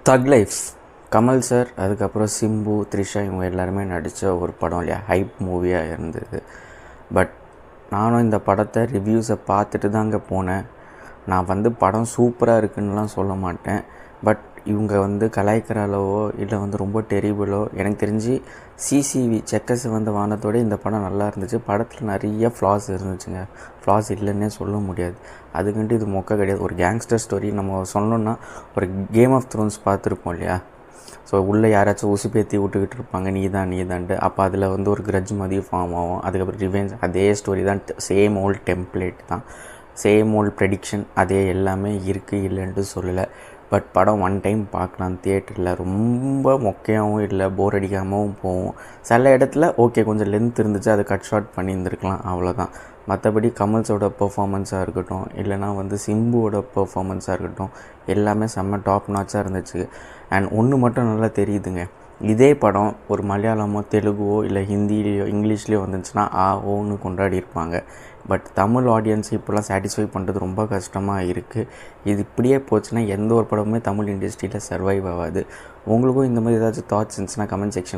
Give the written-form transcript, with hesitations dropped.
தக் life Kamal sir, அதுக்கப்புறம் சிம்பு, த்ரிஷா இவங்க எல்லாருமே நடித்த ஒரு படம் இல்லையா, ஹைப் மூவியாக இருந்தது. பட் நானும் இந்த படத்தை ரிவ்யூஸை பார்த்துட்டு தாங்க போனேன். நான் படம் சூப்பராக இருக்குன்னுலாம் சொல்ல மாட்டேன். பட் இவங்க கலாய்க்கிறாலவோ இல்லை ரொம்ப டெரிபிளோ, எனக்கு தெரிஞ்சு சிசிவி செக்கஸ் வானத்தோட இந்த படம் நல்லா இருந்துச்சு. படத்தில் நிறைய ஃப்ளாஸ் இருந்துச்சுங்க. ஃப்ளாஸ் இல்லைன்னே சொல்ல முடியாது. அதுக்குன்ட்டு இது மொக்க கிடையாது. ஒரு கேங்ஸ்டர் ஸ்டோரி நம்ம சொன்னோன்னா, ஒரு கேம் ஆஃப் த்ரோன்ஸ் பார்த்துருப்போம் இல்லையா. ஸோ உள்ளே யாராச்சும் உசுப்பேற்றி விட்டுக்கிட்டு இருப்பாங்க, நீ தான்ட்டு. அப்போ அதில் ஒரு கிரட்ஜ் மாதிரி ஃபார்ம் ஆகும். அதுக்கப்புறம் ரிவெஞ்ச், அதே ஸ்டோரி தான், சேம் ஓல்டு டெம்ப்ளேட் தான், சேம் ஓல்டு ப்ரெடிக்ஷன், அதே எல்லாமே இருக்குது, இல்லைன்ட்டு சொல்லலை. பட் படம் ஒன் டைம் பார்க்கலாம் தியேட்டரில். ரொம்ப மொக்கையாகவும் இல்லை, போர் அடிக்காமவும் போகும். சில இடத்துல ஓகே கொஞ்சம் லென்த் இருந்துச்சு, அதை கட் ஷார்ட் பண்ணியிருந்துருக்கலாம், அவ்வளோதான். மற்றபடி கமல்ஸோட பெர்ஃபார்மன்ஸாக இருக்கட்டும், இல்லைனா சிம்புவோட பெர்ஃபார்மன்ஸாக இருக்கட்டும், எல்லாமே செம்ம டாப் நாச்சாக இருந்துச்சு. அண்ட் ஒன்று மட்டும் நல்லா தெரியுதுங்க, இதே படம் ஒரு மலையாளமோ தெலுங்குவோ இல்லை ஹிந்திலேயோ இங்கிலீஷ்லேயோ வந்துச்சுன்னா ஓன்னு கொண்டாடி இருப்பாங்க. பட் தமிழ் ஆடியன்ஸ் இப்போலாம் சாட்டிஸ்ஃபை பண்ணுறது ரொம்ப கஷ்டமாக இருக்குது. இது இப்படியே போச்சுன்னா எந்த ஒரு படமுமே தமிழ் இண்டஸ்ட்ரியில் சர்வைவ் ஆகாது. உங்களுக்கும் இந்த மாதிரி ஏதாச்சும் தாட்ஸ் இருந்துச்சுன்னா கமெண்ட் செக்ஷன்